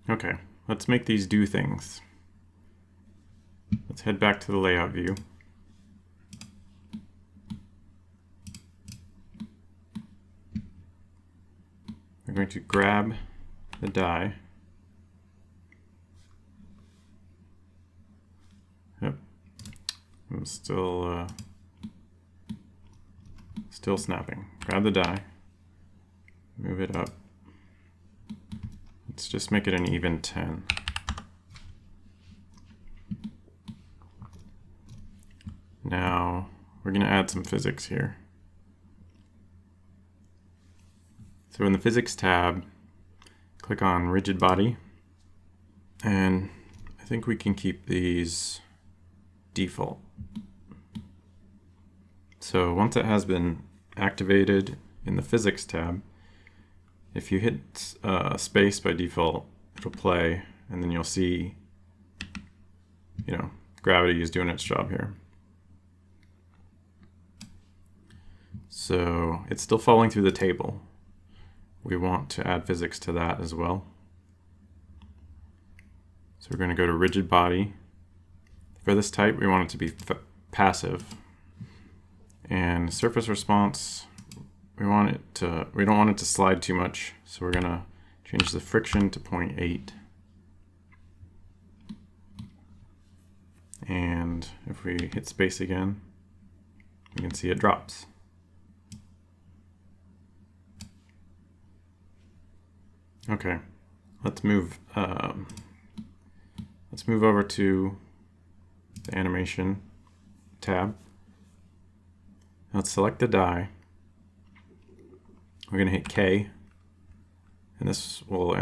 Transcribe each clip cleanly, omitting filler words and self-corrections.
Okay, let's make these do things. Let's head back to the layout view. We're going to grab the die. Yep, I'm still snapping. Grab the die, move it up. Let's just make it an even 10. Now we're going to add some physics here. So in the Physics tab, click on Rigid Body, and I think we can keep these default. So once it has been activated in the Physics tab, if you hit space by default, it'll play, and then you'll see, gravity is doing its job here. So it's still falling through the table. We want to add physics to that as well. So we're going to go to rigid body. For this type, we want it to be passive. And surface response, we don't want it to slide too much. So we're going to change the friction to 0.8. And if we hit space again, you can see it drops. Okay, let's move over to the animation tab. Let's select the die. We're going to hit K, and this will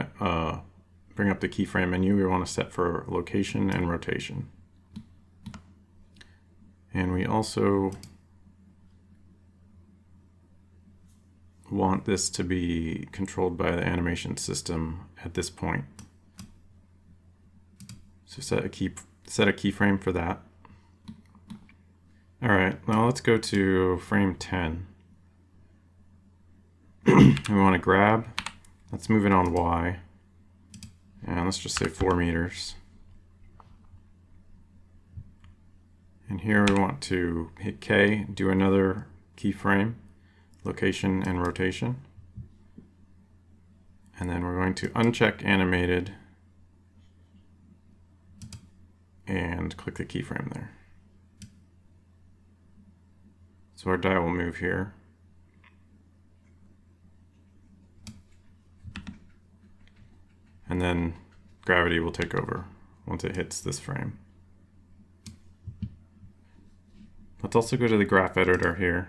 bring up the keyframe menu we want to set for location and rotation. And we also want this to be controlled by the animation system at this point. So set a keyframe for that. All right, now let's go to frame 10. We want to grab, let's move it on Y, and let's just say 4 meters. And here we want to hit K, do another keyframe, location and rotation. And then we're going to uncheck animated and click the keyframe there. So our die will move here. And then gravity will take over once it hits this frame. Let's also go to the graph editor here.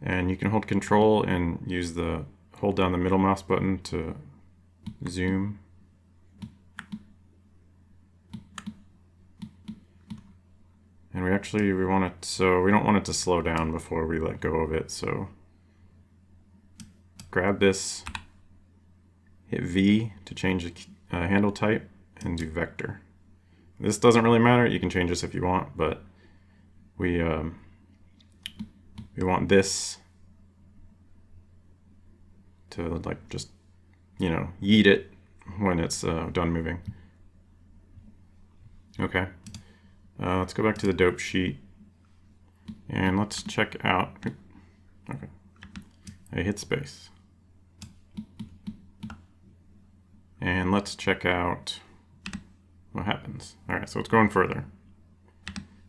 And you can hold Control and hold down the middle mouse button to zoom. And we want it, so we don't want it to slow down before we let go of it. So grab this, hit V to change the handle type, and do vector. This doesn't really matter. You can change this if you want, but we want this to just yeet it when it's done moving. Okay, let's go back to the dope sheet and let's check out. Okay, I hit space, and let's check out what happens. All right, so it's going further.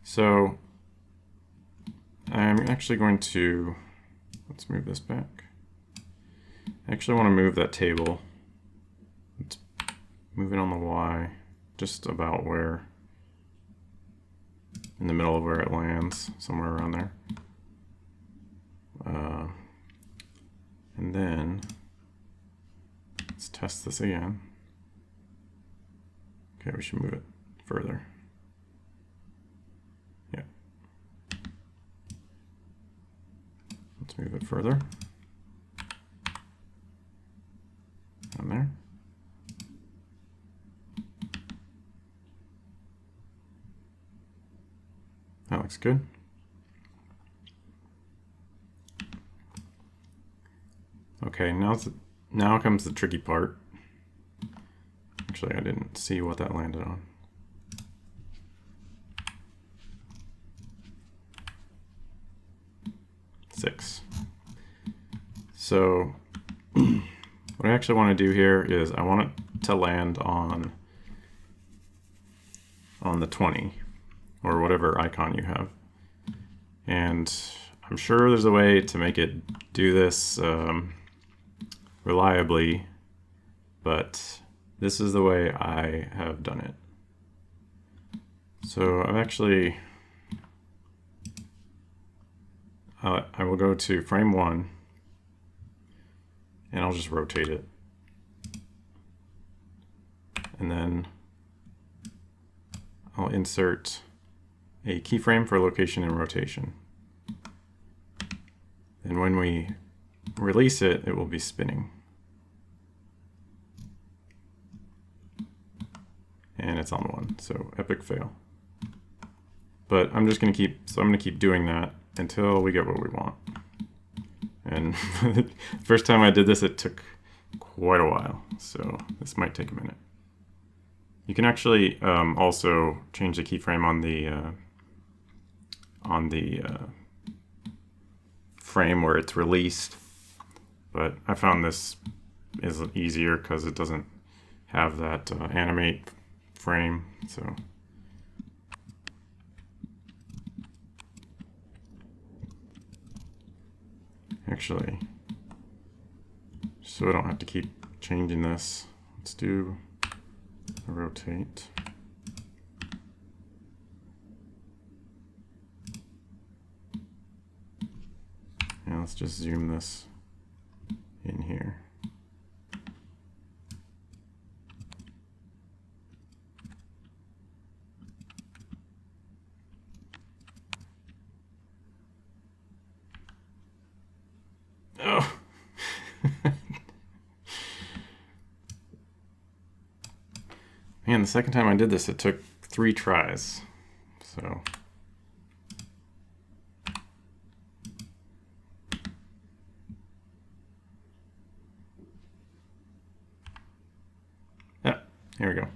So I'm actually going to, let's move this back. I actually want to move that table. Let's move it on the Y, just about where, in the middle of where it lands, somewhere around there. And then let's test this again. Okay, we should move it further. Yeah. Let's move it further. Down there. That looks good. Okay, now comes the tricky part. Actually, I didn't see what that landed on. Six. So what I actually want to do here is I want it to land on the 20 or whatever icon you have. And I'm sure there's a way to make it do this reliably, but this is the way I have done it. So I've actually, I will go to frame 1 and I'll just rotate it. And then I'll insert a keyframe for location and rotation. And when we release it, it will be spinning. And it's on 1, so epic fail. But I'm just gonna keep doing that until we get what we want. And the first time I did this, it took quite a while, so this might take a minute. You can actually also change the keyframe on the frame where it's released, but I found this is easier because it doesn't have that animate frame. So actually, so I don't have to keep changing this, let's do a rotate. And let's just zoom this in here. Oh. Man, the second time I did this, it took 3 tries. So yeah, here we go.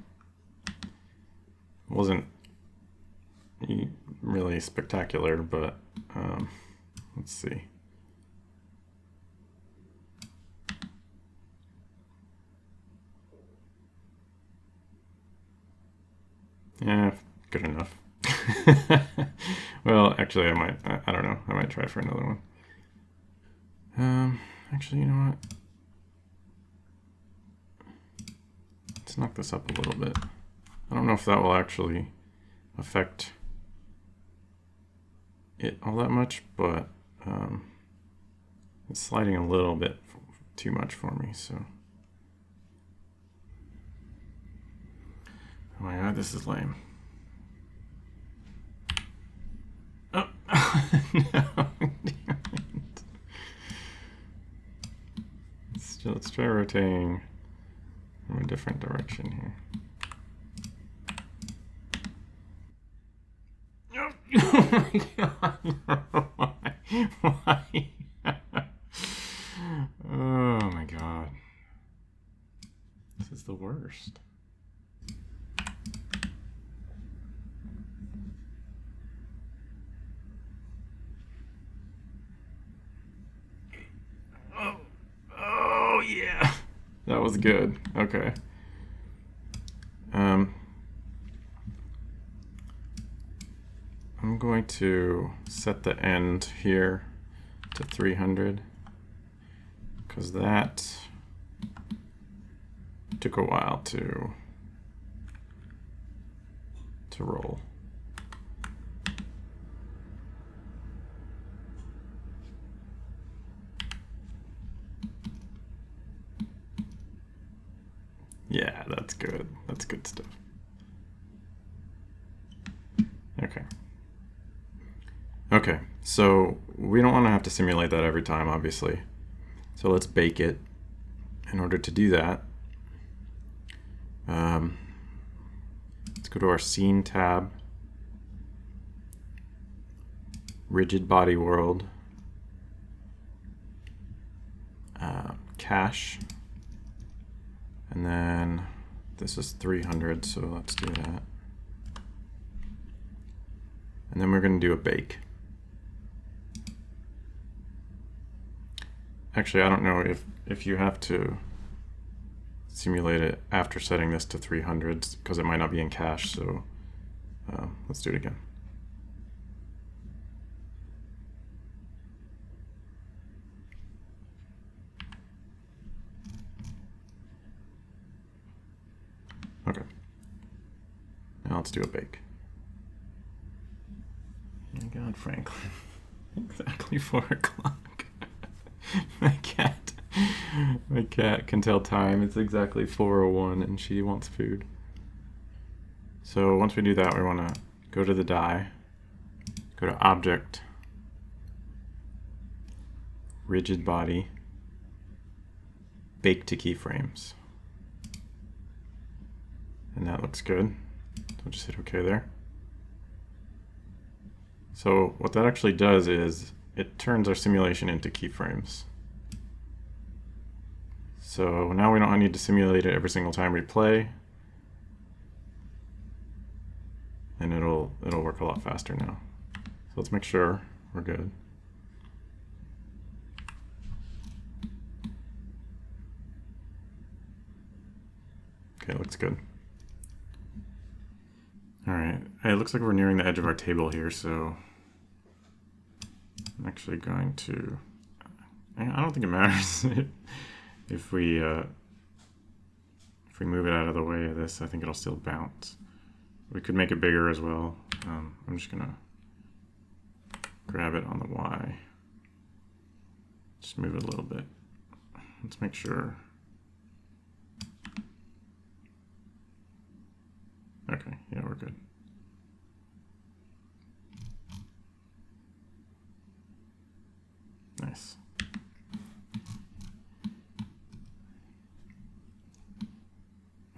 Wasn't really spectacular, but let's see. Yeah, good enough. Well, actually, I don't know. I might try for another one. Actually, you know what? Let's knock this up a little bit. I don't know if that will actually affect it all that much, but it's sliding a little bit too much for me, so. Oh my god, this is lame. Oh, no. Let's try rotating from a different direction here. Oh my god. Why? Oh my god. This is the worst. Oh yeah. That was good. Okay. I'm going to set the end here to 300 because that took a while to roll. Yeah, that's good. That's good stuff. Okay. Okay, so we don't want to have to simulate that every time, obviously. So let's bake it. In order to do that, let's go to our Scene tab, Rigid Body World, cache. And then this is 300, so let's do that. And then we're going to do a bake. Actually, I don't know if you have to simulate it after setting this to 300 because it might not be in cache, so let's do it again. Okay. Now let's do a bake. Oh my God, Franklin. Exactly 4 o'clock. My cat can tell time. It's exactly 4:01 and she wants food. So once we do that, we want to go to the die, go to Object, Rigid Body, Bake to Keyframes. And that looks good. So just hit OK there. So what that actually does is it turns our simulation into keyframes. So now we don't need to simulate it every single time we play. And it'll work a lot faster now. So let's make sure we're good. Okay, looks good. All right, it looks like we're nearing the edge of our table here, so I'm actually going to, I don't think it matters if we move it out of the way of this. I think it'll still bounce. We could make it bigger as well. I'm just gonna grab it on the Y. Just move it a little bit. Let's make sure. Okay, yeah, we're good. Nice.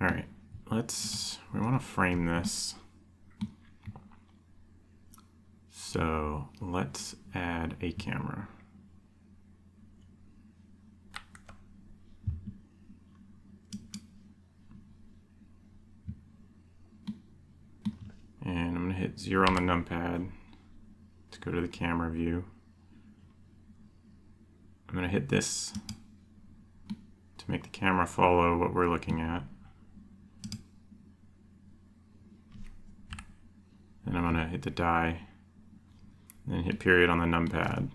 All right, we want to frame this. So let's add a camera. And I'm going to hit 0 on the numpad to go to the camera view. I'm going to hit this to make the camera follow what we're looking at. And I'm going to hit the die, and then hit period on the numpad.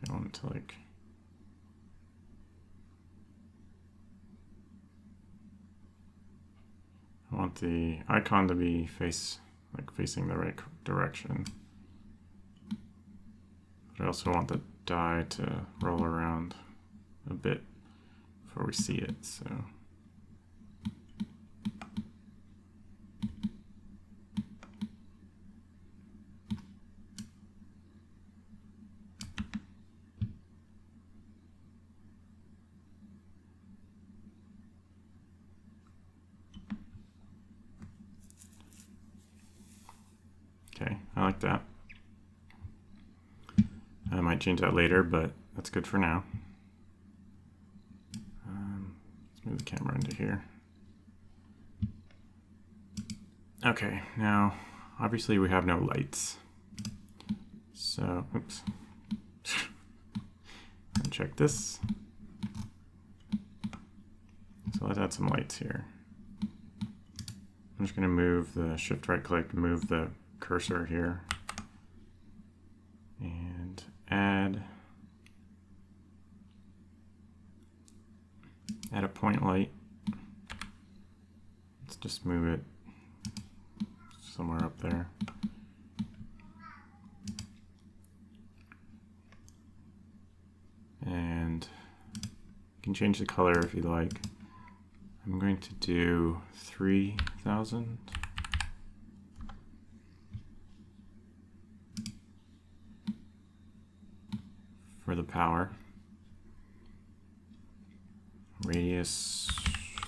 I want it to I want the icon to be facing the right direction. But I also want the die to roll around a bit before we see it. So okay, I like that. I might change that later, but that's good for now. Let's move the camera into here. Okay, now obviously we have no lights. So, oops. Check this. So let's add some lights here. I'm just going to move the shift right click, move the cursor here, and add a point light. Let's just move it somewhere up there. And you can change the color if you like. I'm going to do 3000. For the power. radius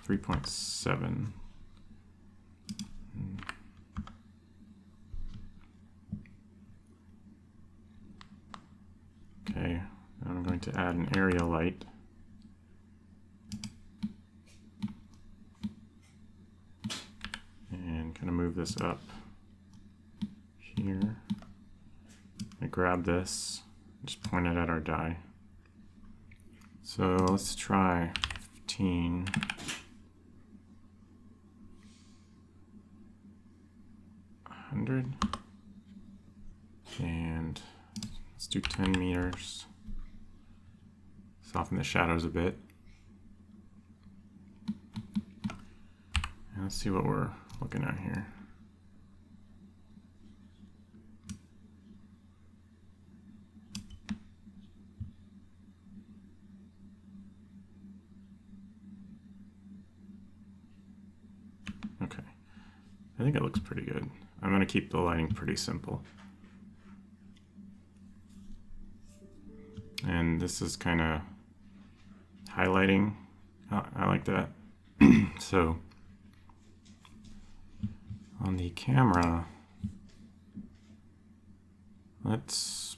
3.7. Okay, I'm going to add an area light. And kind of move this up here. I grab this, just point it at our die. So let's try 15. And let's do 10 meters. Soften the shadows a bit. And let's see what we're looking at here. Okay, I think it looks pretty good. I'm going to keep the lighting pretty simple. And this is kind of highlighting. I like that. So on the camera, let's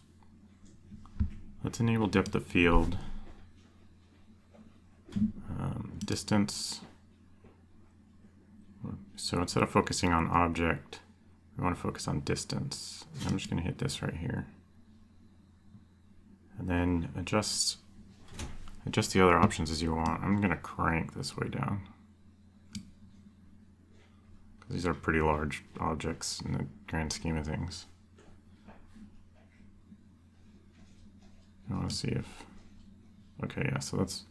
enable depth of field, distance. So instead of focusing on object, we want to focus on distance. I'm just going to hit this right here. And then adjust the other options as you want. I'm going to crank this way down, because these are pretty large objects in the grand scheme of things. I want to see if, okay, yeah, so that's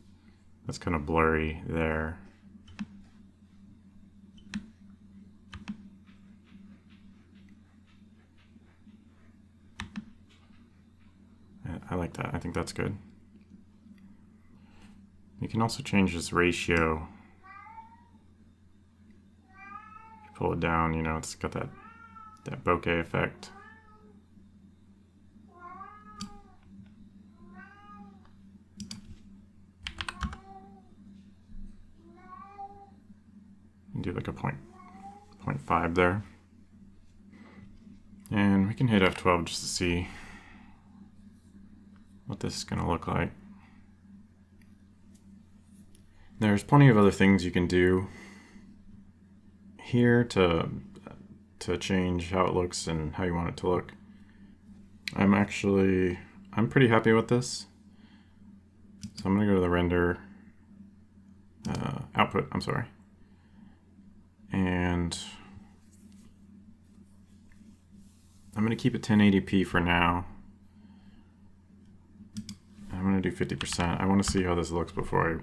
kind of blurry there. I like that. I think that's good. You can also change this ratio. If you pull it down, you know, it's got that bokeh effect. You can do like a 0.5 there. And we can hit F12 just to see what this is going to look like. There's plenty of other things you can do here to change how it looks and how you want it to look. I'm pretty happy with this. So I'm going to go to the render output, I'm sorry. And I'm going to keep it 1080p for now. I'm going to do 50%. I want to see how this looks before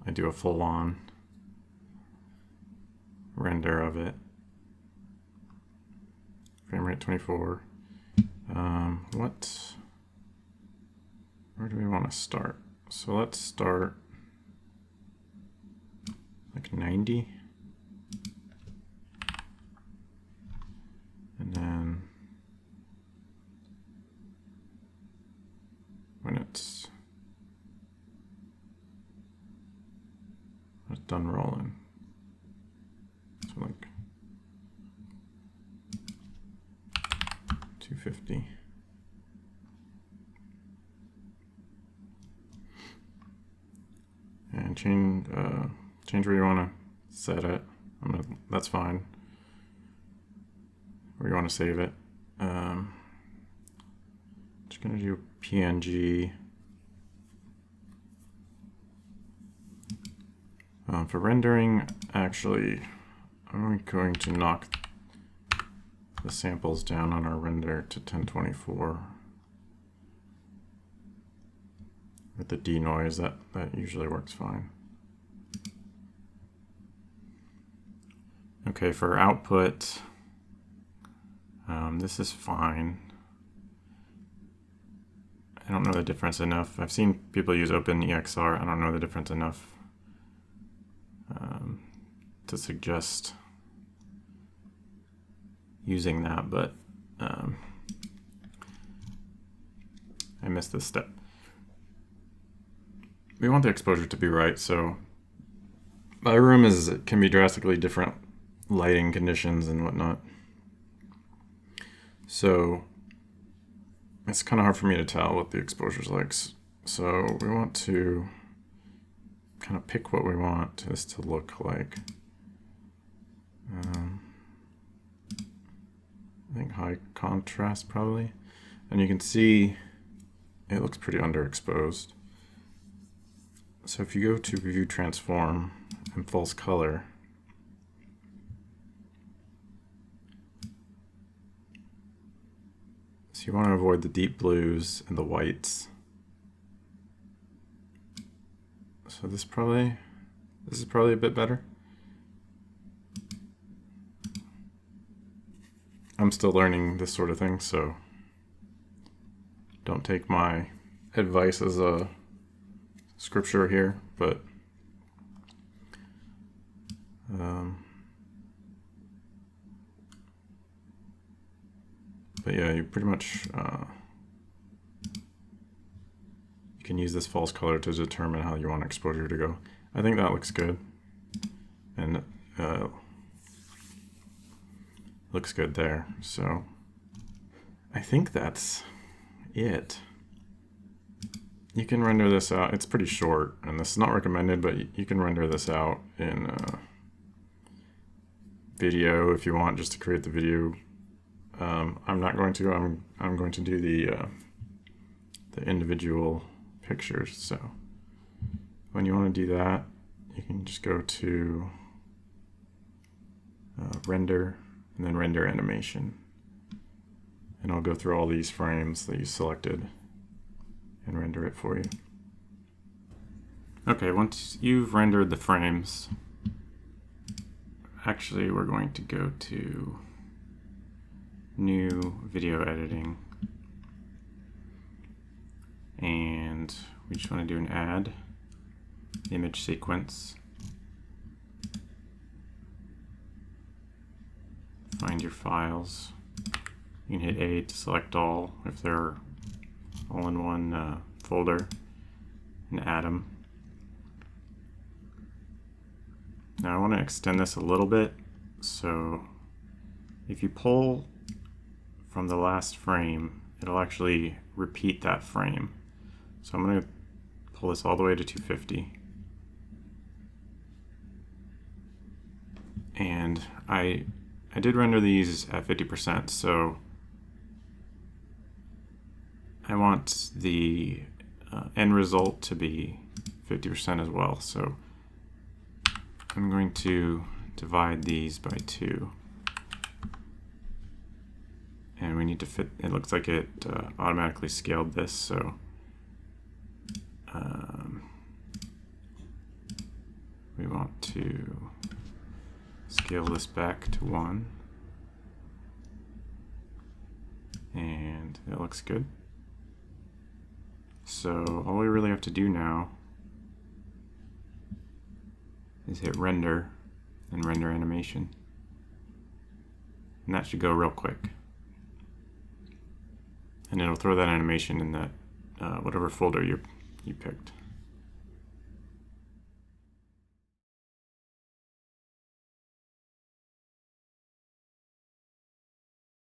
I do a full-on render of it. Frame rate 24. Where do we want to start? So let's start like 90. And then when it's done rolling, so like 250. And change where you want to set it. That's fine. Where you want to save it. Just gonna do PNG. For rendering, actually, I'm going to knock the samples down on our render to 1024 with the denoise. That usually works fine. Okay, for output, this is fine. I don't know the difference enough. I've seen people use OpenEXR. I don't know the difference enough to suggest using that, but I missed this step. We want the exposure to be right, so My room can be drastically different lighting conditions and whatnot. So it's kind of hard for me to tell what the exposure's like. So we want to kind of pick what we want this to look like. I think high contrast probably. And you can see it looks pretty underexposed. So if you go to View Transform and False Color, so you want to avoid the deep blues and the whites. So this is probably a bit better. I'm still learning this sort of thing, so don't take my advice as a scripture here, but yeah, you pretty much you can use this false color to determine how you want exposure to go. I think that looks good, and looks good there. So I think that's it. You can render this out. It's pretty short, and this is not recommended, but you can render this out in video if you want, just to create the video. I'm not going to. I'm going to do the individual pictures. So when you want to do that, you can just go to render and then render animation, and I'll go through all these frames that you selected and render it for you. Okay, once you've rendered the frames, actually we're going to go to New Video Editing, and we just want to do an add image sequence. Find your files. You can hit A to select all if they're all in one folder, and add them. Now I want to extend this a little bit, so if you pull from the last frame, it'll actually repeat that frame. So I'm going to pull this all the way to 250. And I did render these at 50%, so I want the end result to be 50% as well. So I'm going to divide these by 2. And we need to fit, it looks like it automatically scaled this, so we want to scale this back to 1. And it looks good. So all we really have to do now is hit render and render animation. And that should go real quick. And it'll throw that animation in that whatever folder you picked.